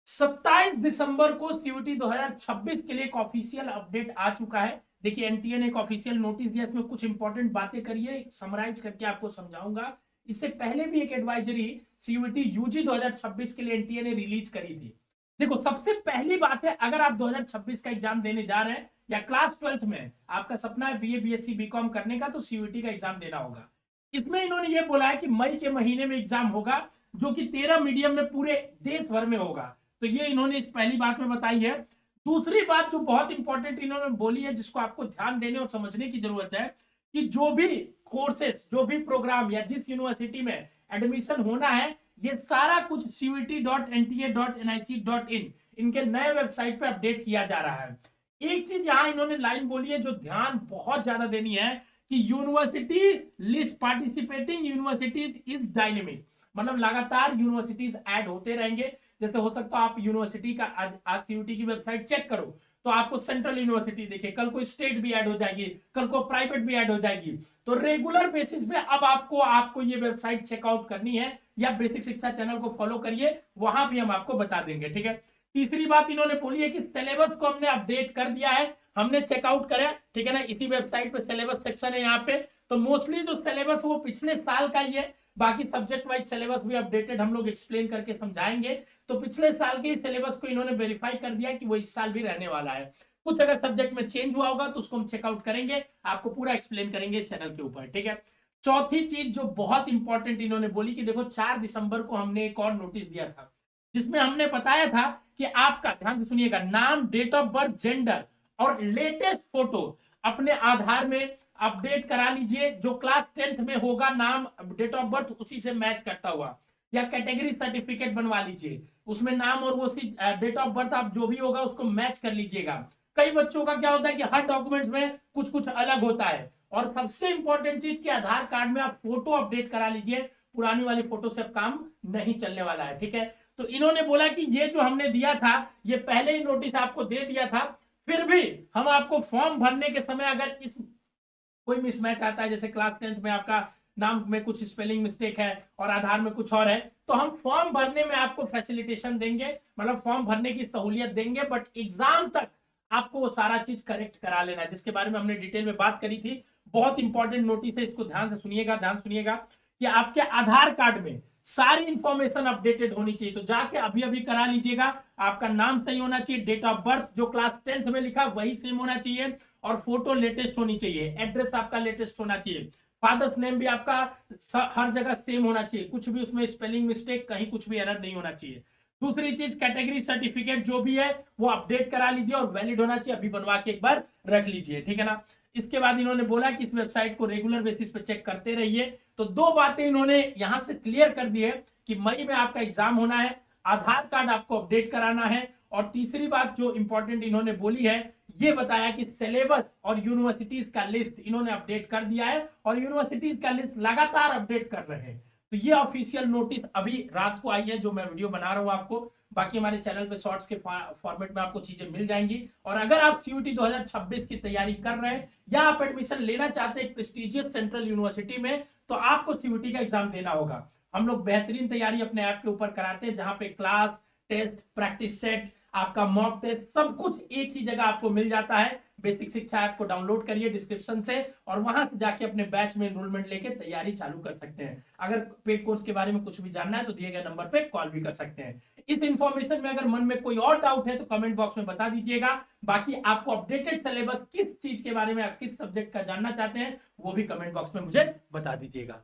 27 दिसंबर को सीयूटी 2026 के लिए एक ऑफिशियल अपडेट आ चुका है। देखिए एनटीए ने एक ऑफिशियल नोटिस दिया, इसमें कुछ इंपॉर्टेंट बातें करिए, समराइज करके आपको समझाऊंगा। इससे पहले भी एक एडवाइजरी सीयूटी यूजी 2026 के लिए एनटीए ने रिलीज करी थी। देखो सबसे पहली बात है, अगर आप 2026 का एग्जाम देने जा रहे हैं या क्लास 12th में आपका सपना है बीए बीएससी बीकॉम करने का, तो सीयूटी का एग्जाम देना होगा। इसमें इन्होंने ये बोला है कि मई के महीने में एग्जाम होगा, जो कि 13 मीडियम में पूरे देश भर में होगा। तो ये इन्होंने इस पहली बात में बताई है। दूसरी बात जो बहुत इंपॉर्टेंट इन्होंने बोली है, जिसको आपको ध्यान देने और समझने की जरूरत है, कि जो भी कोर्सेस, जो भी प्रोग्राम या जिस यूनिवर्सिटी में एडमिशन होना है, ये सारा कुछ cvt.nta.nic.in इनके नए वेबसाइट पे अपडेट किया जा रहा है। एक चीज यहां इन्होंने लाइन बोली है जो ध्यान बहुत ज्यादा देनी है, कि university list participating universities is dynamic, मतलब लगातार यूनिवर्सिटीज ऐड होते रहेंगे। जैसे हो सकता है आप यूनिवर्सिटी का आज सीयूटी की वेबसाइट चेक करो तो आपको सेंट्रल यूनिवर्सिटी दिखे, कल को स्टेट भी ऐड हो जाएगी, कल को प्राइवेट भी ऐड हो जाएगी। तो रेगुलर बेसिस पे अब आपको ये वेबसाइट चेकआउट करनी है, या बेसिक शिक्षा चैनल को फॉलो करिए, वहां भी हम आपको बता देंगे। ठीक है। तीसरी बात इन्होंने बोली है कि सिलेबस को हमने अपडेट कर दिया है, हमने चेकआउट करा, ठीक है ना, इसी वेबसाइट पे सिलेबस सेक्शन है यहाँ पे। तो मोस्टली जो सिलेबस वो पिछले साल का ही है, बाकी सब्जेक्ट वाइज सिलेबस भी अपडेटेड हम लोग एक्सप्लेन करके समझाएंगे। तो पिछले साल के सिलेबस को इन्होंने वेरीफाई कर दिया कि वो इस साल भी रहने वाला है। कुछ अगर सब्जेक्ट में चेंज हुआ होगा तो उसको हम चेकआउट करेंगे, आपको पूरा एक्सप्लेन करेंगे इस चैनल के ऊपर। ठीक है। चौथी चीज जो बहुत इंपॉर्टेंट इन्होंने बोली, कि देखो 4 दिसंबर को हमने एक और नोटिस दिया था, जिसमें हमने बताया था कि आपका, ध्यान से सुनिएगा, नाम, डेट ऑफ बर्थ, जेंडर और लेटेस्ट फोटो अपने आधार में अपडेट करा लीजिए। जो क्लास 10th में होगा, नाम, डेट ऑफ बर्थ उसी से मैच करता हुआ, या कैटेगरी सर्टिफिकेट बनवा लीजिए, उसमें नाम और वो डेट ऑफ बर्थ आप जो भी होगा उसको मैच कर लीजिएगा। कई बच्चों का क्या होता है कि हर डॉक्यूमेंट्स में कुछ कुछ अलग होता है। और सबसे इंपॉर्टेंट चीज कि आधार कार्ड में आप फोटो अपडेट करा लीजिए, पुरानी वाली फोटो से काम नहीं चलने वाला है। ठीक है। तो इन्होंने बोला कि ये जो हमने दिया था, ये पहले ही नोटिस आपको दे दिया था, फिर भी हम आपको फॉर्म भरने के समय अगर इस कोई मिसमैच आता है, जैसे क्लास 10th में आपका नाम में कुछ स्पेलिंग मिस्टेक है और आधार में कुछ और है, तो हम फॉर्म भरने में आपको फैसिलिटेशन देंगे, मतलब फॉर्म भरने की सहूलियत देंगे, बट एग्जाम तक आपको वो सारा चीज करेक्ट करा लेना है, जिसके बारे में हमने डिटेल में बात करी थी। बहुत इंपॉर्टेंट नोटिस है, इसको ध्यान से सुनिएगा, ध्यान सुनिएगा, कि आपके आधार कार्ड में सारी इंफॉर्मेशन अपडेटेड होनी चाहिए। तो जाके अभी अभी करा लीजिएगा। आपका नाम सही होना चाहिए, डेट ऑफ बर्थ जो क्लास 10th में लिखा वही सेम होना चाहिए, और फोटो लेटेस्ट होनी चाहिए, एड्रेस आपका लेटेस्ट होना चाहिए, फादर्स नेम भी आपका हर जगह सेम होना चाहिए, कुछ भी उसमें स्पेलिंग मिस्टेक, कहीं कुछ भी एरर नहीं होना चाहिए। दूसरी चीज, कैटेगरी सर्टिफिकेट जो भी है वो अपडेट करा लीजिए और वैलिड होना चाहिए, अभी बनवा के एक बार रख लीजिए। ठीक है ना। इसके बाद इन्होंने बोला कि इस वेबसाइट को रेगुलर बेसिस पे चेक करते रहिए। तो दो बातें इन्होंने यहां से क्लियर कर दी है, कि मई में आपका एग्जाम होना है, आधार कार्ड आपको अपडेट कराना है, और तीसरी बात जो इंपॉर्टेंट इन्होंने बोली है, ये बताया कि सिलेबस और यूनिवर्सिटीज का लिस्ट इन्होंने अपडेट कर दिया है, और यूनिवर्सिटीज का लिस्ट लगातार अपडेट कर रहे हैं। तो ये ऑफिशियल नोटिस अभी रात को आई है, जो मैं वीडियो बना रहा हूं आपको। बाकी हमारे चैनल पे शॉर्ट्स के फॉर्मेट में आपको चीजें मिल जाएंगी। और अगर आप सीयूटी 2026 की तैयारी कर रहे हैं, या आप एडमिशन लेना चाहते हैं प्रेस्टिजियस सेंट्रल यूनिवर्सिटी में, तो आपको सीयूटी का एग्जाम देना होगा। हम लोग बेहतरीन तैयारी अपने ऐप के ऊपर कराते हैं, जहां पे क्लास टेस्ट, प्रैक्टिस सेट, आपका मॉक टेस्ट, सब कुछ एक ही जगह आपको मिल जाता है। बेसिक शिक्षा ऐप को डाउनलोड करिए डिस्क्रिप्शन से, और वहां से जाके अपने बैच में एनरोलमेंट लेके तैयारी चालू कर सकते हैं। अगर पेड कोर्स के बारे में कुछ भी जानना है तो दिए गए नंबर पे कॉल भी कर सकते हैं। इस इंफॉर्मेशन में अगर मन में कोई और डाउट है तो कमेंट बॉक्स में बता दीजिएगा। बाकी आपको अपडेटेड सिलेबस किस चीज के बारे में, किस सब्जेक्ट का जानना चाहते हैं, वो भी कमेंट बॉक्स में मुझे बता दीजिएगा।